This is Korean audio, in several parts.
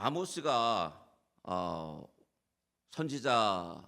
아모스가 선지자로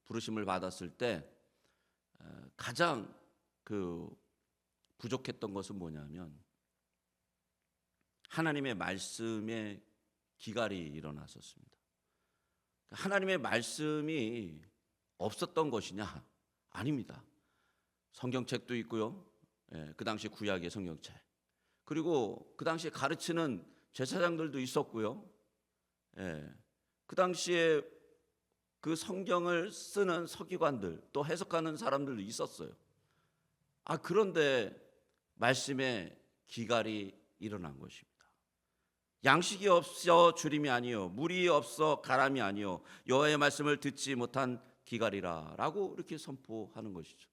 부르심을 받았을 때 가장 부족했던 것은 뭐냐면 하나님의 말씀에 기갈이 일어났었습니다. 하나님의 말씀이 없었던 것이냐? 아닙니다. 성경책도 있고요. 그 당시 구약의 성경책. 그리고 그 당시에 가르치는 제사장들도 있었고요. 그 당시에 그 성경을 쓰는 서기관들 또 해석하는 사람들도 있었어요. 그런데 말씀에 기갈이 일어난 것입니다. 양식이 없어 주림이 아니요 물이 없어 가람이 아니요 여호와의 말씀을 듣지 못한 기갈이라 라고 이렇게 선포하는 것이죠.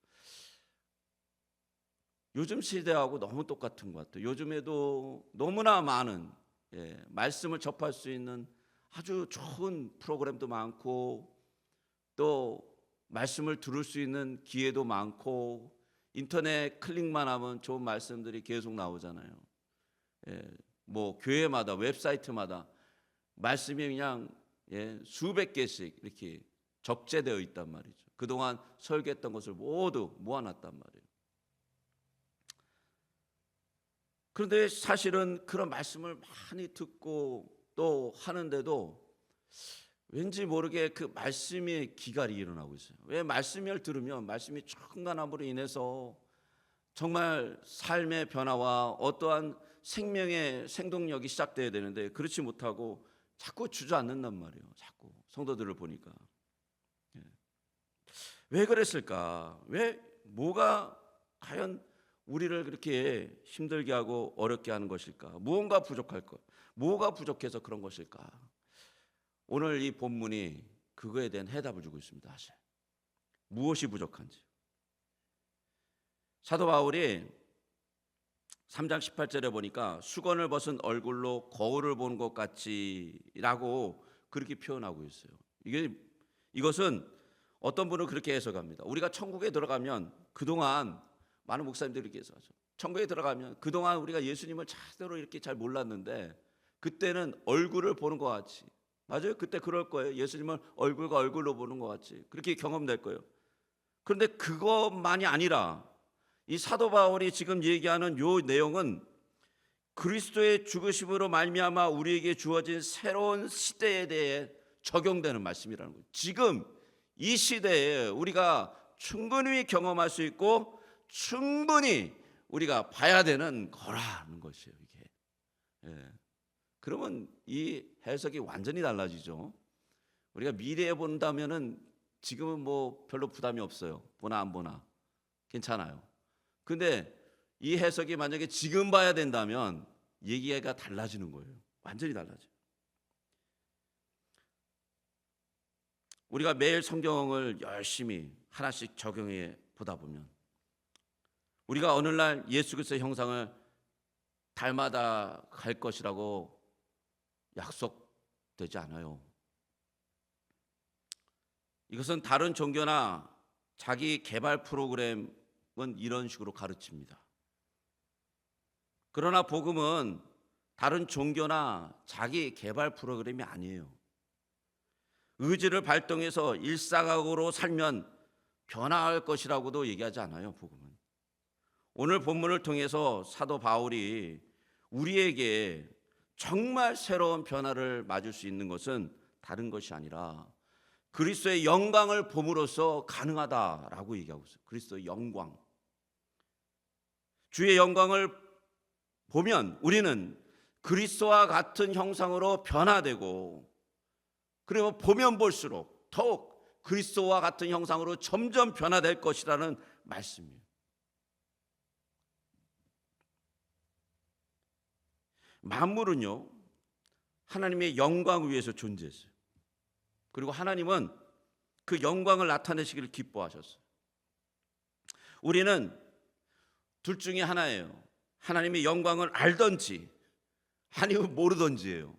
요즘 시대하고 너무 똑같은 것 같아요. 요즘에도 너무나 많은 말씀을 접할 수 있는 아주 좋은 프로그램도 많고 또 말씀을 들을 수 있는 기회도 많고 인터넷 클릭만 하면 좋은 말씀들이 계속 나오잖아요. 뭐 교회마다 웹사이트마다 말씀이 그냥 수백 개씩 이렇게 적재되어 있단 말이죠. 그동안 설교했던 것을 모두 모아놨단 말이에요. 그런데 사실은 그런 말씀을 많이 듣고 또 하는데도 왠지 모르게 그 말씀에 기갈이 일어나고 있어요. 왜? 말씀을 들으면 말씀이 충만함으로 인해서 정말 삶의 변화와 어떠한 생명의 생동력이 시작돼야 되는데 그렇지 못하고 자꾸 주저앉는단 말이에요. 자꾸 성도들을 보니까. 왜 그랬을까? 왜 뭐가 과연 우리를 그렇게 힘들게 하고 어렵게 하는 것일까? 무언가 부족할 것. 뭐가 부족해서 그런 것일까? 오늘 이 본문이 그거에 대한 해답을 주고 있습니다. 사실 무엇이 부족한지. 사도 바울이 3장 18절에 보니까 수건을 벗은 얼굴로 거울을 보는 것 같이라고 그렇게 표현하고 있어요. 이것은 어떤 분은 그렇게 해석합니다. 우리가 천국에 들어가면 그동안 많은 목사님들이 이렇게 해석하죠. 천국에 들어가면 그동안 우리가 예수님을 제대로 이렇게 잘 몰랐는데 그때는 얼굴을 보는 것 같이, 맞아요? 그때 그럴 거예요. 예수님을 얼굴과 얼굴로 보는 것 같이 그렇게 경험될 거예요. 그런데 그것만이 아니라 이 사도 바울이 지금 얘기하는 요 내용은 그리스도의 죽으심으로 말미암아 우리에게 주어진 새로운 시대에 대해 적용되는 말씀이라는 거예요. 지금 이 시대에 우리가 충분히 경험할 수 있고 충분히 우리가 봐야 되는 거라는 것이에요. 이게. 그러면 이 해석이 완전히 달라지죠. 우리가 미래에 본다면은 지금은 뭐 별로 부담이 없어요. 보나 안 보나 괜찮아요. 근데 이 해석이 만약에 지금 봐야 된다면 얘기가 달라지는 거예요. 완전히 달라져요. 우리가 매일 성경을 열심히 하나씩 적용해 보다 보면 우리가 어느 날 예수 그리스도의 형상을 닮아다 갈 것이라고 약속되지 않아요. 이것은 다른 종교나 자기 개발 프로그램은 이런 식으로 가르칩니다. 그러나 복음은 다른 종교나 자기 개발 프로그램이 아니에요. 의지를 발동해서 일상적으로 살면 변화할 것이라고도 얘기하지 않아요. 복음은. 오늘 본문을 통해서 사도 바울이 우리에게 정말 새로운 변화를 맞을 수 있는 것은 다른 것이 아니라 그리스도의 영광을 봄으로써 가능하다라고 얘기하고 있어요. 그리스도의 영광. 주의 영광을 보면 우리는 그리스도와 같은 형상으로 변화되고 그리고 보면 볼수록 더욱 그리스도와 같은 형상으로 점점 변화될 것이라는 말씀이에요. 만물은요 하나님의 영광을 위해서 존재했어요. 그리고 하나님은 그 영광을 나타내시기를 기뻐하셨어요. 우리는 둘 중에 하나예요. 하나님의 영광을 알든지 아니면 모르든지예요.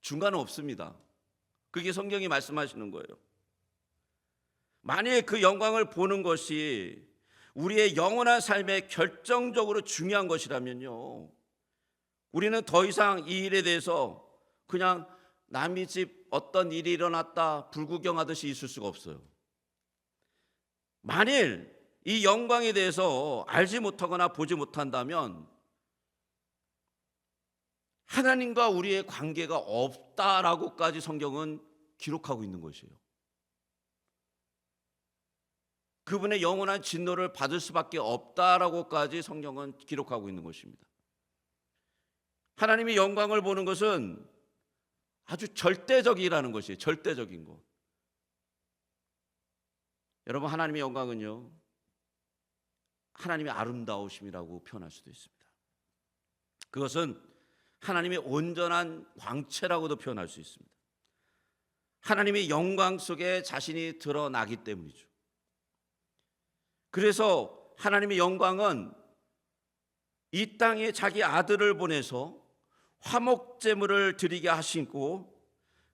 중간은 없습니다. 그게 성경이 말씀하시는 거예요. 만약에 그 영광을 보는 것이 우리의 영원한 삶에 결정적으로 중요한 것이라면요 우리는 더 이상 이 일에 대해서 그냥 남의 집 어떤 일이 일어났다 불구경하듯이 있을 수가 없어요. 만일 이 영광에 대해서 알지 못하거나 보지 못한다면 하나님과 우리의 관계가 없다라고까지 성경은 기록하고 있는 것이에요. 그분의 영원한 진노를 받을 수밖에 없다라고까지 성경은 기록하고 있는 것입니다. 하나님의 영광을 보는 것은 아주 절대적이라는 것이에요. 절대적인 것. 여러분, 하나님의 영광은요, 하나님의 아름다우심이라고 표현할 수도 있습니다. 그것은 하나님의 온전한 광채라고도 표현할 수 있습니다. 하나님의 영광 속에 자신이 드러나기 때문이죠. 그래서 하나님의 영광은 이 땅에 자기 아들을 보내서 화목제물을 드리게 하시고,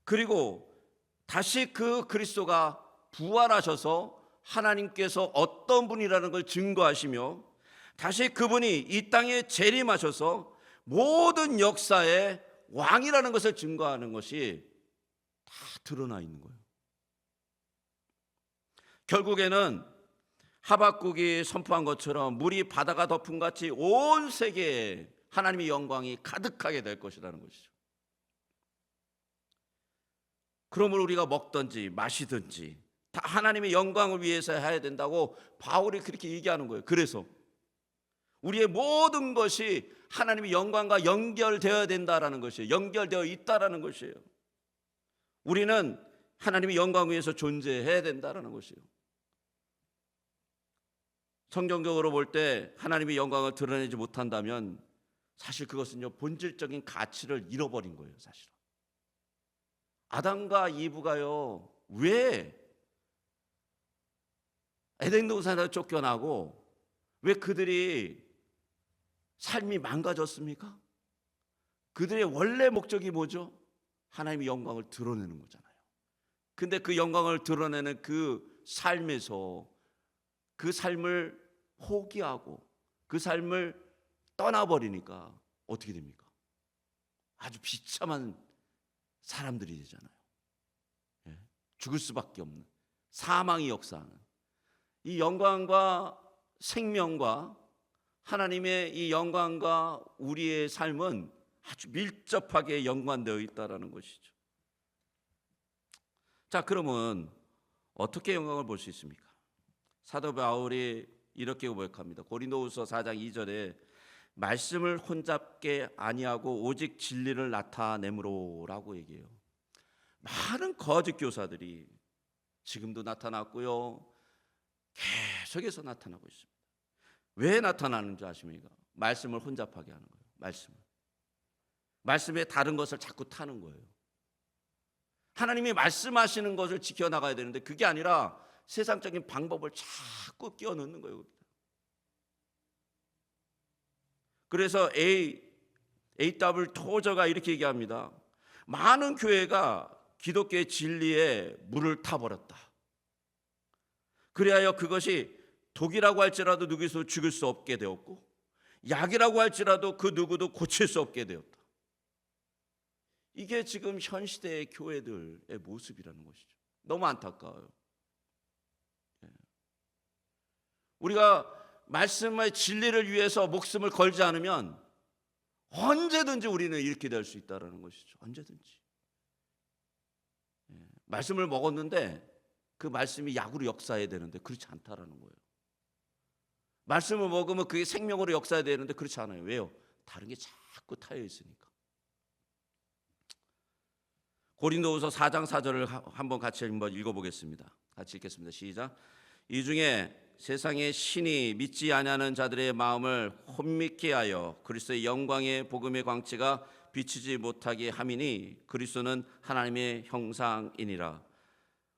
그리고 다시 그 그리스도가 부활하셔서 하나님께서 어떤 분이라는 걸 증거하시며, 다시 그분이 이 땅에 재림하셔서 모든 역사의 왕이라는 것을 증거하는 것이 다 드러나 있는 거예요. 결국에는 하박국이 선포한 것처럼 물이 바다가 덮은 같이 온 세계에 하나님의 영광이 가득하게 될 것이라는 것이죠. 그러므로 우리가 먹든지 마시든지 다 하나님의 영광을 위해서 해야 된다고 바울이 그렇게 얘기하는 거예요. 그래서 우리의 모든 것이 하나님의 영광과 연결되어야 된다라는 것이에요. 연결되어 있다라는 것이에요. 우리는 하나님의 영광 위에서 존재해야 된다라는 것이에요. 성경적으로 볼 때 하나님의 영광을 드러내지 못한다면 사실 그것은요, 본질적인 가치를 잃어버린 거예요. 사실은 아담과 이브가요, 왜 에덴 동산에서 쫓겨나고 왜 그들이 삶이 망가졌습니까? 그들의 원래 목적이 뭐죠? 하나님의 영광을 드러내는 거잖아요. 근데 그 영광을 드러내는 그 삶에서 그 삶을 포기하고 그 삶을 떠나버리니까 어떻게 됩니까? 아주 비참한 사람들이 되잖아요. 죽을 수밖에 없는 사망이 역사하는 이 영광과 생명과 하나님의 이 영광과 우리의 삶은 아주 밀접하게 연관되어 있다는 것이죠. 자, 그러면 어떻게 영광을 볼 수 있습니까? 사도 바울이 이렇게 고백합니다. 고린도후서 4장 2절에 말씀을 혼잡게 아니하고 오직 진리를 나타내므로라고 얘기해요. 많은 거짓 교사들이 지금도 나타났고요, 계속해서 나타나고 있습니다. 왜 나타나는지 아십니까? 말씀을 혼잡하게 하는 거예요. 말씀에 다른 것을 자꾸 타는 거예요. 하나님이 말씀하시는 것을 지켜나가야 되는데 그게 아니라 세상적인 방법을 자꾸 끼워 넣는 거예요. 그래서 A.W. 토저가 이렇게 얘기합니다. 많은 교회가 기독교의 진리에 물을 타버렸다. 그리하여 그것이 독이라고 할지라도 누구도 죽일 수 없게 되었고, 약이라고 할지라도 그 누구도 고칠 수 없게 되었다. 이게 지금 현 시대의 교회들의 모습이라는 것이죠. 너무 안타까워요. 우리가 말씀의 진리를 위해서 목숨을 걸지 않으면 언제든지 우리는 이렇게 될 수 있다는 것이죠. 언제든지. 말씀을 먹었는데 그 말씀이 약으로 역사해야 되는데 그렇지 않다라는 거예요. 말씀을 먹으면 그게 생명으로 역사해야 되는데 그렇지 않아요. 왜요? 다른 게 자꾸 타여 있으니까. 고린도후서 4장 4절을 한번 같이 한번 읽어보겠습니다. 같이 읽겠습니다. 시작. 이 중에 세상의 신이 믿지 아니하는 자들의 마음을 혼미케 하여 그리스도의 영광의 복음의 광채가 비치지 못하게 함이니 그리스도는 하나님의 형상이니라.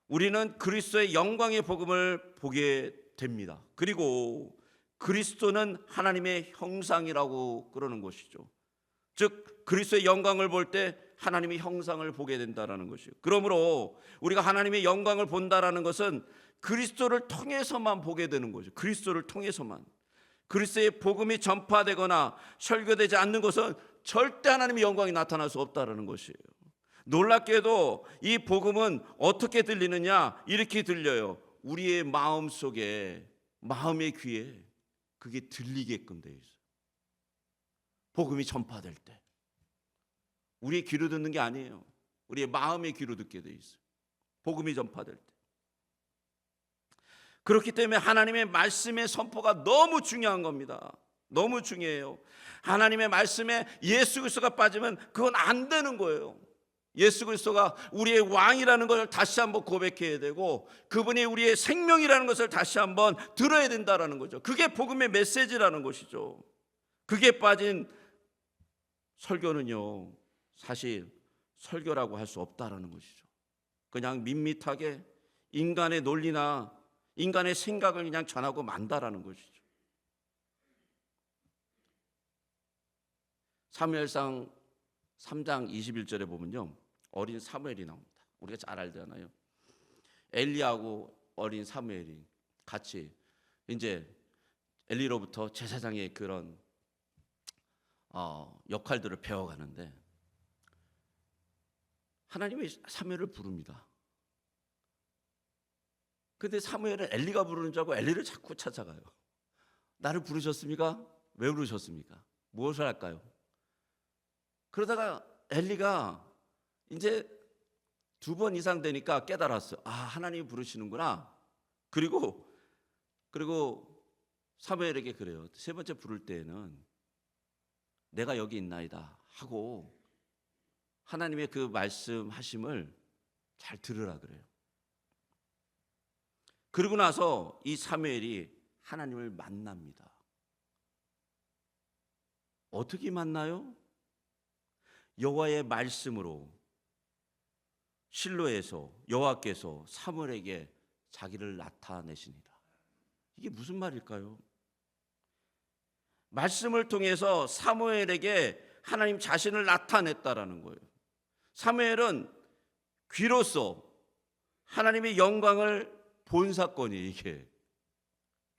우리는 그리스도의 영광의 복음을 보게 됩니다. 그리고 그리스도는 하나님의 형상이라고 그러는 것이죠. 즉 그리스도의 영광을 볼 때 하나님의 형상을 보게 된다는 것이요. 그러므로 우리가 하나님의 영광을 본다라는 것은 그리스도를 통해서만 보게 되는 거죠. 그리스도를 통해서만. 그리스도의 복음이 전파되거나 설교되지 않는 것은 절대 하나님의 영광이 나타날 수 없다라는 것이에요. 놀랍게도 이 복음은 어떻게 들리느냐? 이렇게 들려요. 우리의 마음 속에, 마음의 귀에 그게 들리게끔 되어 있어요. 복음이 전파될 때 우리의 귀로 듣는 게 아니에요. 우리의 마음의 귀로 듣게 되어 있어요. 복음이 전파될 때. 그렇기 때문에 하나님의 말씀의 선포가 너무 중요한 겁니다. 너무 중요해요. 하나님의 말씀에 예수 그리스도가 빠지면 그건 안 되는 거예요. 예수 그리스도가 우리의 왕이라는 것을 다시 한번 고백해야 되고, 그분이 우리의 생명이라는 것을 다시 한번 들어야 된다는 거죠. 그게 복음의 메시지라는 것이죠. 그게 빠진 설교는요, 사실 설교라고 할 수 없다는 것이죠. 그냥 밋밋하게 인간의 논리나 인간의 생각을 그냥 전하고 만다라는 것이죠. 사무엘상 3장 21절에 보면요, 어린 사무엘이 나옵니다. 우리가 잘 알잖아요. 엘리하고 어린 사무엘이 같이 이제 엘리로부터 제사장의 그런 역할들을 배워가는데, 하나님이 사무엘을 부릅니다. 근데 사무엘은 엘리가 부르는 줄 알고 엘리를 자꾸 찾아가요. 나를 부르셨습니까? 왜 부르셨습니까? 무엇을 할까요? 그러다가 엘리가 이제 2번 이상 되니까 깨달았어요. 아, 하나님이 부르시는구나. 그리고 사무엘에게 그래요. 3번째 부를 때에는 내가 여기 있나이다 하고 하나님의 그 말씀하심을 잘 들으라 그래요. 그러고 나서 이 사무엘이 하나님을 만납니다. 어떻게 만나요? 여호와의 말씀으로 실로에서 여호와께서 사무엘에게 자기를 나타내십니다. 이게 무슨 말일까요? 말씀을 통해서 사무엘에게 하나님 자신을 나타냈다라는 거예요. 사무엘은 귀로써 하나님의 영광을 본 사건이, 이게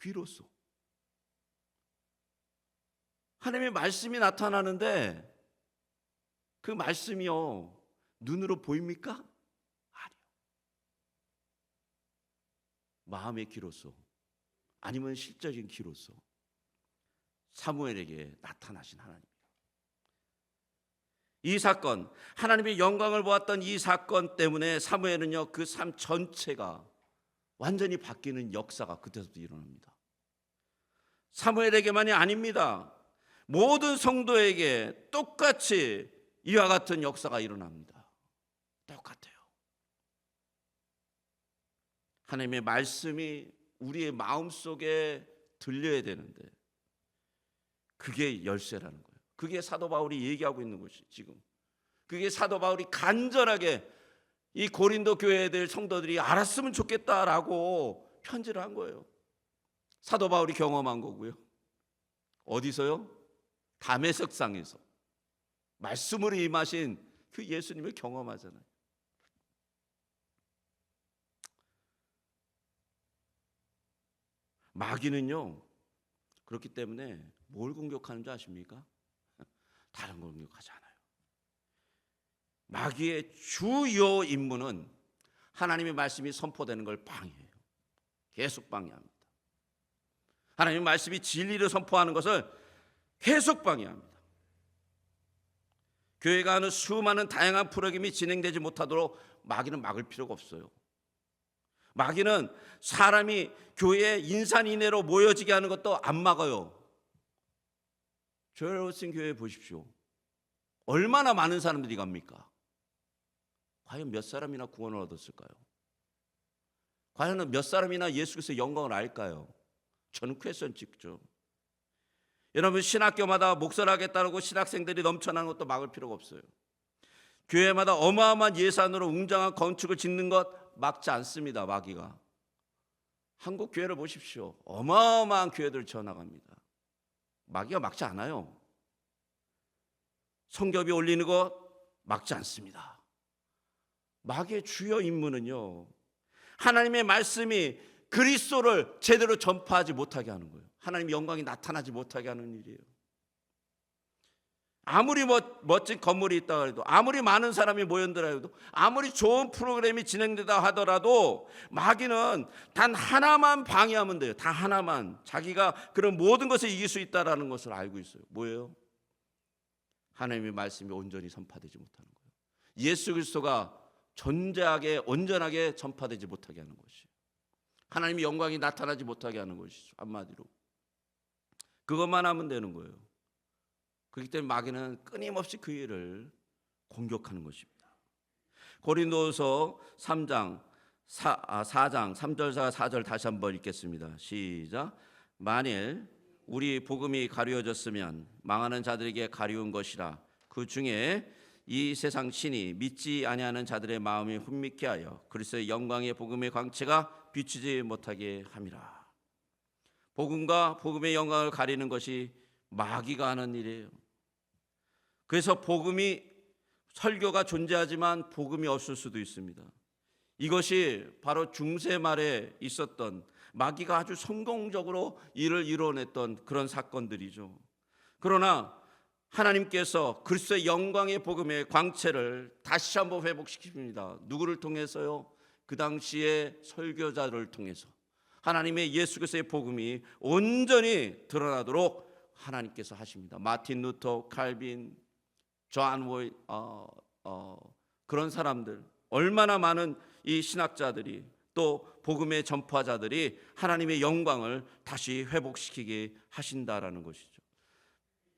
귀로써 하나님의 말씀이 나타나는데 그 말씀이요, 눈으로 보입니까? 아니요. 마음의 귀로써, 아니면 실적인 귀로써 사무엘에게 나타나신 하나님. 이 사건, 하나님의 영광을 보았던 이 사건 때문에 사무엘은요, 그 삶 전체가 완전히 바뀌는 역사가 그때부터 일어납니다. 사무엘에게만이 아닙니다. 모든 성도에게 똑같이 이와 같은 역사가 일어납니다. 똑같아요. 하나님의 말씀이 우리의 마음속에 들려야 되는데 그게 열쇠라는 거예요. 그게 사도 바울이 얘기하고 있는 것이 지금. 그게 사도 바울이 간절하게 이 고린도 교회들 성도들이 알았으면 좋겠다라고 편지를 한 거예요. 사도 바울이 경험한 거고요. 어디서요? 다메섹상에서 말씀으로 임하신 그 예수님을 경험하잖아요. 마귀는요, 그렇기 때문에 뭘 공격하는 줄 아십니까? 다른 걸 공격하지 않아요. 마귀의 주요 임무는 하나님의 말씀이 선포되는 걸 방해해요. 계속 방해합니다. 하나님의 말씀이 진리를 선포하는 것을 계속 방해합니다. 교회가 하는 수많은 다양한 프로그램이 진행되지 못하도록 마귀는 막을 필요가 없어요. 마귀는 사람이 교회에 인산인해로 모여지게 하는 것도 안 막아요. 조엘 오스틴 교회 보십시오. 얼마나 많은 사람들이 갑니까? 과연 몇 사람이나 구원을 얻었을까요? 과연 몇 사람이나 예수 그리스도의 영광을 알까요? 저는 퀘스천 찍죠. 여러분, 신학교마다 목설하겠다고 신학생들이 넘쳐나는 것도 막을 필요가 없어요. 교회마다 어마어마한 예산으로 웅장한 건축을 짓는 것 막지 않습니다. 마귀가. 한국 교회를 보십시오. 어마어마한 교회들 지어나갑니다. 마귀가 막지 않아요. 성경이 올리는 것 막지 않습니다. 마귀의 주요 임무는요, 하나님의 말씀이 그리스도를 제대로 전파하지 못하게 하는 거예요. 하나님의 영광이 나타나지 못하게 하는 일이에요. 아무리 멋진 건물이 있다 해도, 아무리 많은 사람이 모였더라 해도, 아무리 좋은 프로그램이 진행되다 하더라도 마귀는 단 하나만 방해하면 돼요. 단 하나만. 자기가 그런 모든 것을 이길 수 있다라는 것을 알고 있어요. 뭐예요? 하나님의 말씀이 온전히 전파되지 못하는 거예요. 예수 그리스도가 존재하게 온전하게 전파되지 못하게 하는 것이에요. 하나님의 영광이 나타나지 못하게 하는 것이죠. 한마디로 그것만 하면 되는 거예요. 그렇기 때문에 마귀는 끊임없이 그 일을 공격하는 것입니다. 고린도서 4장 3절과 4절 다시 한번 읽겠습니다. 시작. 만일 우리 복음이 가리워졌으면 망하는 자들에게 가리운 것이라. 그 중에 이 세상 신이 믿지 아니하는 자들의 마음이 훈미케 하여 그리스도의 영광의 복음의 광채가 비추지 못하게 함이라. 복음과 복음의 영광을 가리는 것이 마귀가 하는 일이에요. 그래서 복음이, 설교가 존재하지만 복음이 없을 수도 있습니다. 이것이 바로 중세 말에 있었던, 마귀가 아주 성공적으로 일을 이뤄냈던 그런 사건들이죠. 그러나 하나님께서 그리스도의 영광의 복음의 광채를 다시 한번 회복시킵니다. 누구를 통해서요? 그 당시의 설교자를 통해서 하나님의 예수 그리스도의 복음이 온전히 드러나도록 하나님께서 하십니다. 마틴 루터, 칼빈, 존 웨이, 그런 사람들, 얼마나 많은 이 신학자들이, 또 복음의 전파자들이 하나님의 영광을 다시 회복시키게 하신다라는 것이죠.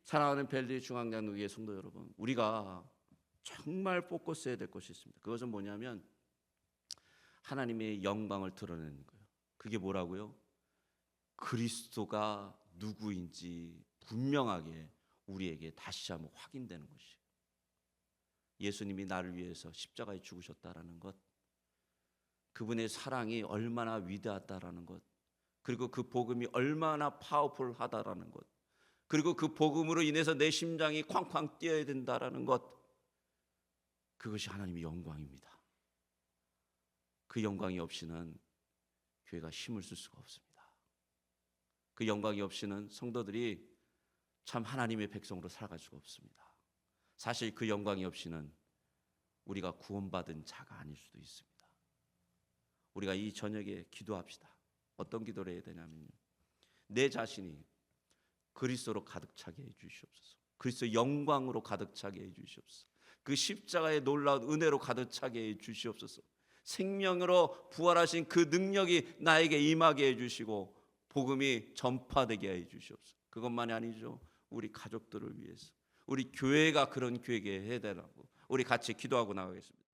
사랑하는 벨리 중앙장로교회 성도 여러분, 우리가 정말 포커스해야 될 것이 있습니다. 그것은 뭐냐면 하나님의 영광을 드러내는 거예요. 그게 뭐라고요? 그리스도가 누구인지 분명하게 우리에게 다시 한번 확인되는 것이에요. 예수님이 나를 위해서 십자가에 죽으셨다라는 것, 그분의 사랑이 얼마나 위대하다라는 것, 그리고 그 복음이 얼마나 파워풀하다라는 것, 그리고 그 복음으로 인해서 내 심장이 쾅쾅 뛰어야 된다라는 것, 그것이 하나님의 영광입니다. 그 영광이 없이는 교회가 힘을 쓸 수가 없습니다. 그 영광이 없이는 성도들이 참 하나님의 백성으로 살아갈 수가 없습니다. 사실 그 영광이 없이는 우리가 구원받은 자가 아닐 수도 있습니다. 우리가 이 저녁에 기도합시다. 어떤 기도를 해야 되냐면요, 내 자신이 그리스도로 가득 차게 해 주시옵소서. 그리스도의 영광으로 가득 차게 해 주시옵소서. 그 십자가의 놀라운 은혜로 가득 차게 해 주시옵소서. 생명으로 부활하신 그 능력이 나에게 임하게 해주시고 복음이 전파되게 해주시옵소서. 그것만이 아니죠. 우리 가족들을 위해서, 우리 교회가 그런 교회게 해야 되라고 우리 같이 기도하고 나가겠습니다.